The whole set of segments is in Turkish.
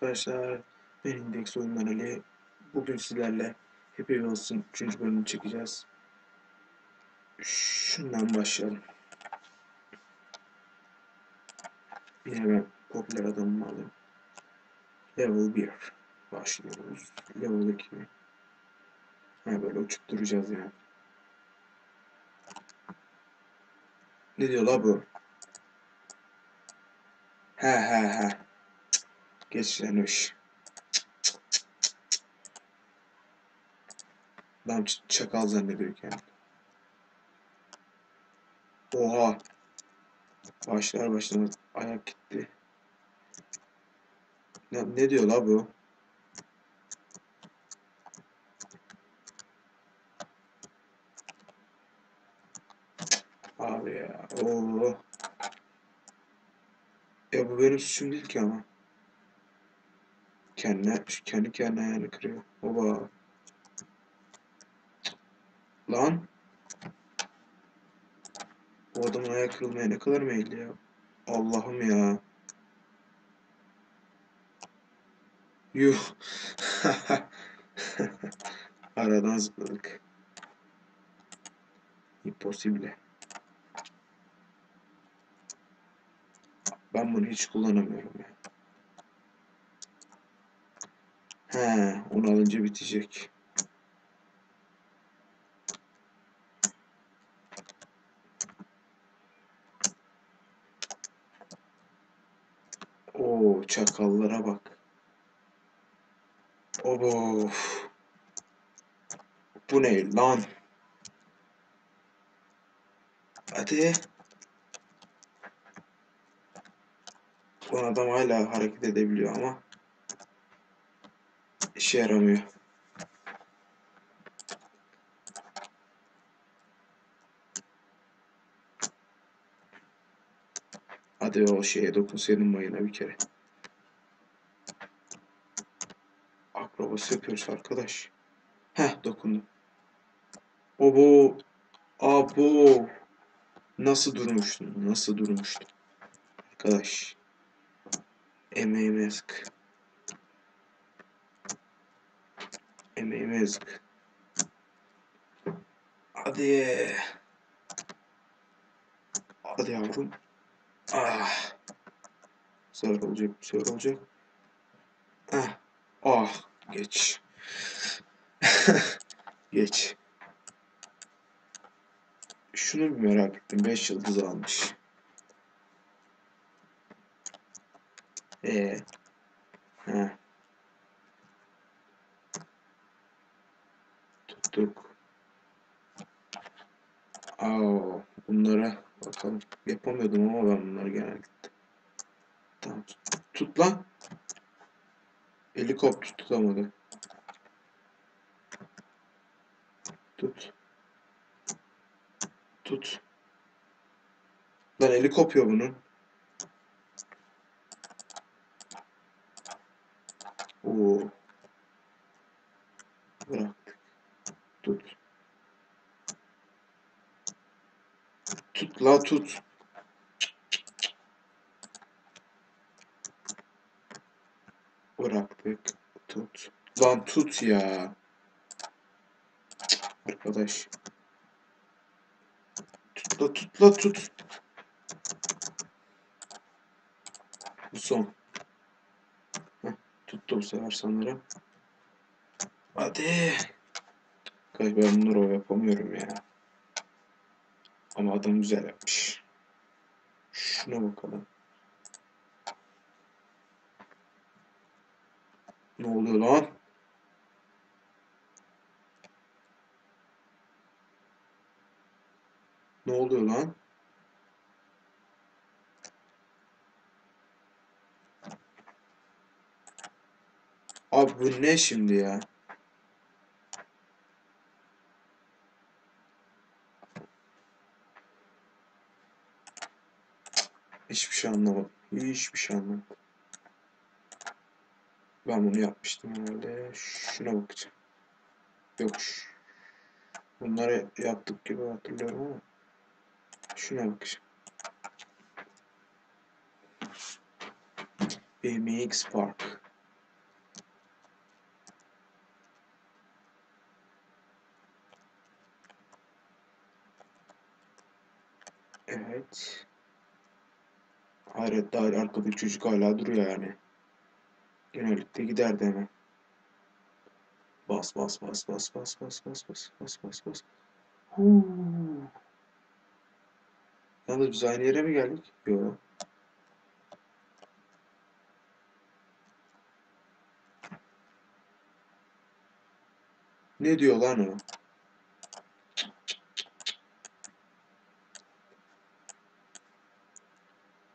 Arkadaşlar, ben Index Oyunlar Ali. Bugün sizlerle Happy Wheels'ın 3. bölümünü çekeceğiz. Şundan başlayalım. Yine ben popüler adamımı alayım. Level 1. Başlıyoruz. Level 2. Böyle uçup duracağız yani. Ne diyor la bu? He. Geçlenmiş. Adam çakal zannediyor kendini. Oha. Başlamaz ayak gitti. Ne diyor la bu? Abi ya. Oo. Bu benim suçum değil ki ama. Kendi kendine ayağını kırıyor. Oba. Lan. Bu adamın ayağı kırılmaya ne kadar meyilli ya. Allah'ım ya. Yuh. Aradan zıpladık. Impossible. Ben bunu hiç kullanamıyorum ya. Onu alınca bitecek. Oo, çakallara bak. Of. Bu ne lan? Hadi. Bu adam hala hareket edebiliyor ama işe yaramıyor. Hadi o şeye dokunsaydın mayına bir kere. Akrobasi yapıyoruz arkadaş. Dokundum. Obo. Abo. Nasıl durmuştun? Arkadaş. Emeğime yazık. Emeğime yazık. Hadi. Hadi yavrum. Bu sefer olacak. Geç. Geç. Şunu bir merak ettim. 5 yıldız almış. Heh. Tuttuk. Bunlara bakalım. Yapamıyordum ama ben bunları genellikle. Tamam. Tut lan. Helikopter tutamadı. Tut. Lan eli kopuyor bunun. Oo. Bıraktık. Tut. Tut. Bıraktık. Tut. Lan tut ya. Arkadaş. Tut. Bu son. Tuttu bu sefer sanırım. Hadi. Kaç ben bunları yapamıyorum ya. Ama adam güzel yapmış. Şuna bakalım. Ne oluyor lan? Ne oluyor lan? Abi bu ne şimdi ya? Hiçbir şey anlamadım. Ben bunu yapmıştım herhalde. Şuna bakacağım. Yok. Bunları yaptık gibi hatırlıyorum ama. Şuna bakacağım. BMX Park. Evet. Hayret, daha arkadaki çocuk hala duruyor yani. Genellikle giderdi hemen. Bas bas bas bas bas bas bas bas bas bas bas. Huu. Yalnız biz aynı yere mi geldik? Yok. Ne diyor lan o?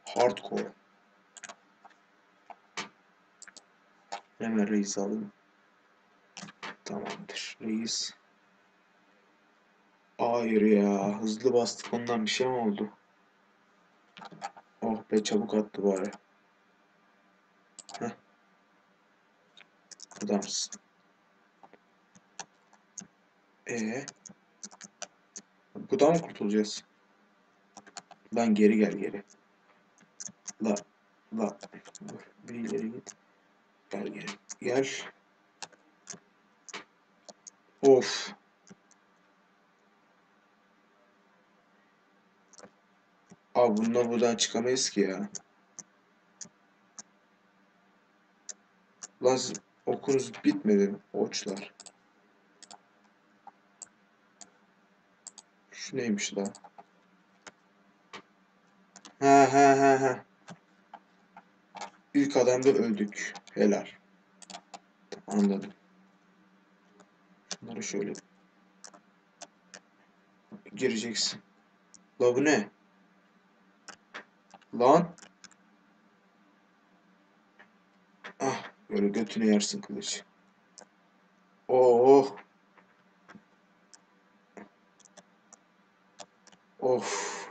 Hardcore. Hemen reis alayım. Tamamdır. Reis. Hayır ya. Hızlı bastık, ondan bir şey mi oldu? Oh be, çabuk attı bari. Heh, adamsın. Buradan mı kurtulacağız? Lan geri gel geri. La la. Dur, bir ileri git. Gel geri. Gel. Of. Abi bundan buradan çıkamayız ki ya. Lan siz okunuz bitmedi mi? Oçlar. Şu neymiş lan? Ha ha ha ha. İlk adamda öldük. Helal. Anladım. Bunları şöyle gireceksin. La bu ne? Lan. Ah, böyle götüne yersin kılıç. Oh. Of.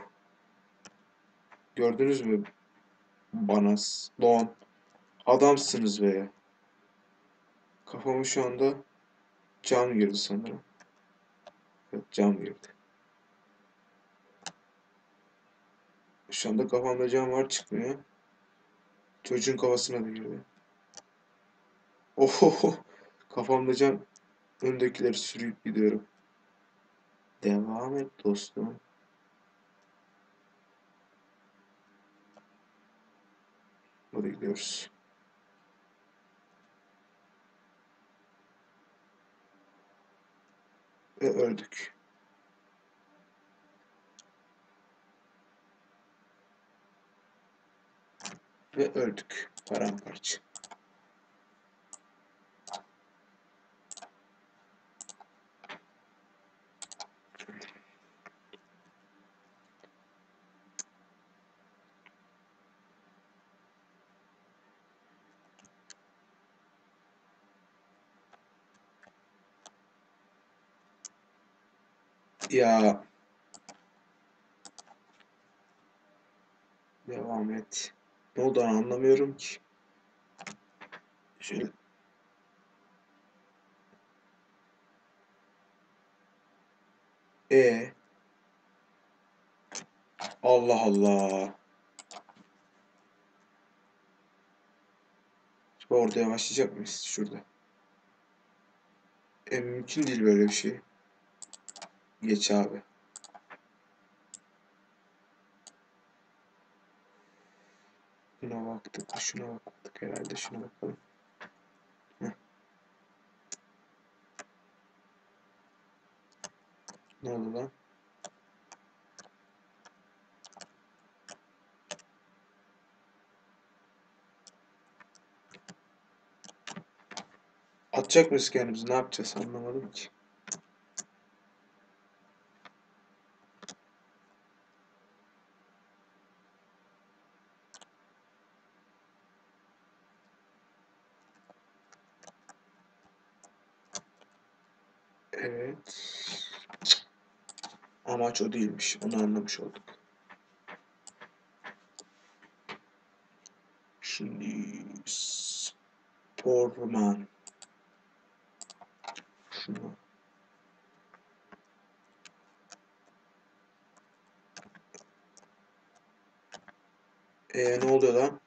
Gördünüz mü? Banas. Lan. Adamsınız be. Kafamı şu anda cam girdi sanırım. Evet, cam girdi. Şu anda kafamda cam var, çıkmıyor. Çocuğun kafasına da girdi. Oh. Kafamda cam, öndekileri sürüyüp gidiyorum. Devam et dostum. Hadi gidiyoruz. Ve öldük. Ve öldük. Paramparça. Ya devam et. Ne oldu anlamıyorum ki. Şöyle. E Allah Allah. Şimdi orada yavaşlayacak mıyız? Şurada. Mümkün değil böyle bir şey. Geç abi. Şuna baktık. Şuna baktık herhalde. Şuna bakalım. Heh, ne oldu lan? Atacak mıyız kendimizi? Ne yapacağız? Anlamadım ki. Evet. Amaç o değilmiş. Onu anlamış olduk. Şimdi Sporman. Şunu. Ne oluyor lan?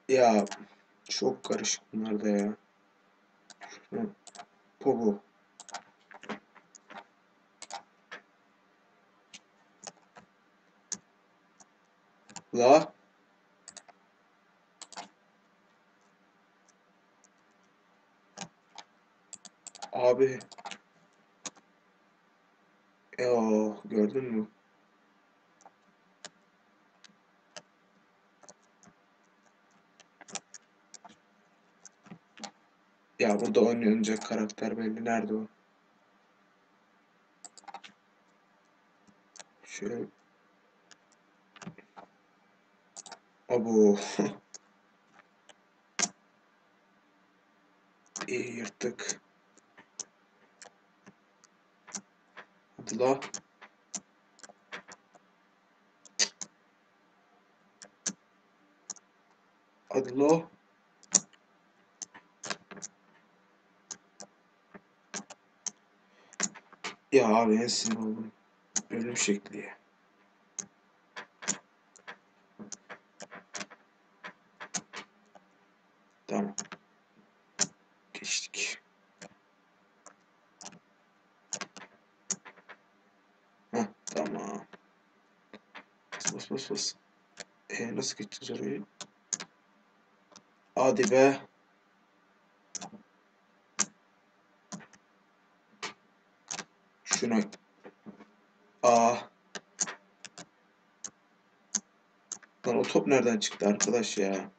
Ya çok karışık bunlar da ya. Şunu. Pogo. La. Abi. Gördün mü? Ya burada oynayacak karakter belli. Nerede o? Şöyle. Abo. İyi yırttık. Hadi la. Hadi la. Ya abi en sinir oldum. Ölüm şekli ya. Tamam. Geçtik. Heh, tamam. Bas bas bas bas. Nasıl geçeceğiz orayı? Hadi be. Şuna. Aa. Lan o top nereden çıktı arkadaş ya?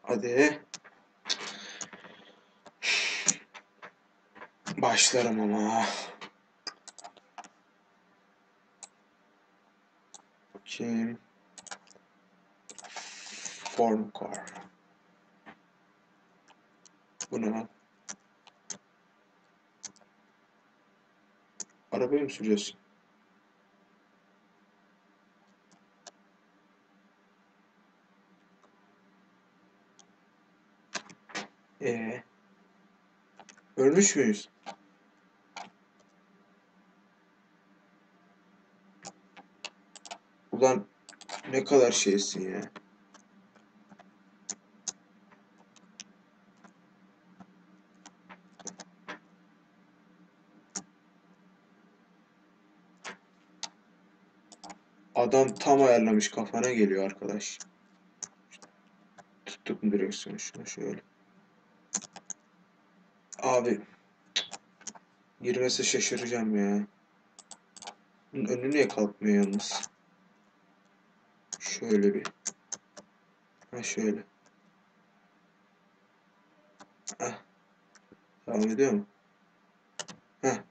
Hadi. Başlarım ama. Kim? Form car. Bu ne lan? Arabayı mı sürüyorsun? Ee, Ölmüş müyüz? Ulan ne kadar şeysin ya. Adam tam ayarlamış kafana geliyor arkadaş. Tuttuk mu direksiyonu şunu şöyle. Abi girmese şaşıracağım ya. Bunun önü niye kalkmıyor yalnız? Şöyle bir. Ha şöyle. Heh, devam ediyor mu?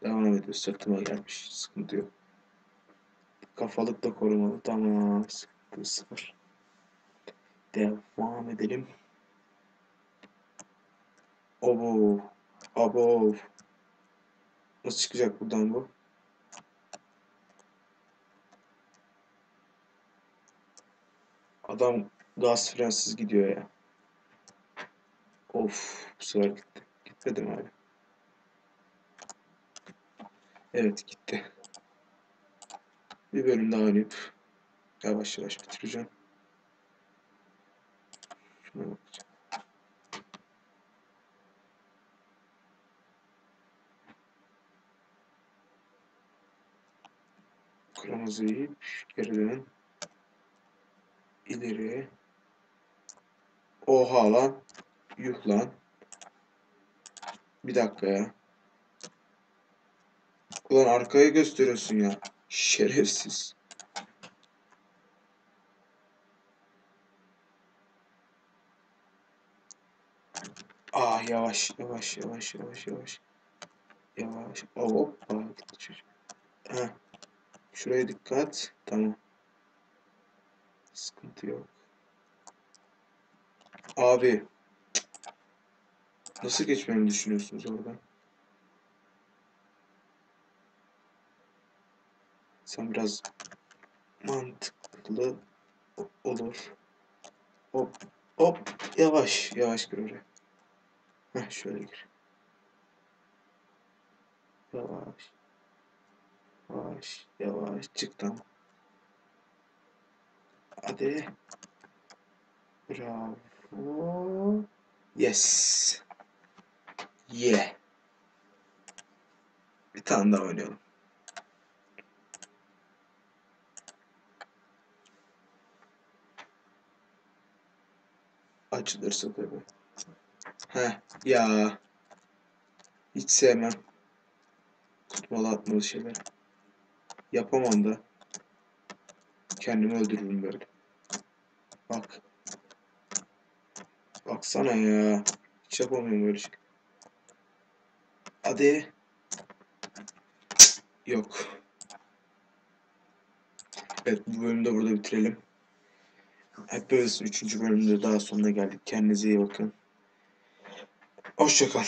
Devam ediyor. Sırtıma gelmiş. Sıkıntı yok. Kafalık da korumalı. Tamam. Sıkıntı sıfır. Devam edelim. Abo. Abo. Nasıl çıkacak buradan bu? Adam gaz frensiz gidiyor ya. Of. Bu sefer gitti. Gitmedi mi hala? Evet gitti. Bir bölüm daha oynayıp yavaş yavaş bitireceğim. Şuna bakacağım. Kırmızıyı geri dön. İleri. Oha lan. Yuh lan. Bir dakika ya. Ulan arkaya gösteriyorsun ya. Şerefsiz. Yavaş yavaş yavaş yavaş yavaş. Yavaş. Hoppa gitti çocuk. Heh. Şuraya dikkat. Tamam. Sıkıntı yok. Abi. Nasıl geçmemi düşünüyorsunuz oradan? Sen biraz mantıklı olur. Hop. Hop. Yavaş. Yavaş gir oraya. Şöyle gir. Yavaş. Yavaş. Yavaş. Çık tamam. Hadi. Bravo. Yes. Yeah. Bir tane daha oynayalım. Açılırsa tabii. Heh ya. Hiç sevmem. Tutmalı atmalı şeyler. Yapamam da. Kendimi öldürürüm böyle. Bak. Baksana ya. Hiç yapamıyorum böyle şey. Hadi. Yok. Evet, bu bölümü de burada bitirelim. Hep böylesin. 3. bölümde daha sonuna geldik. Kendinize iyi bakın. Hoşça kal.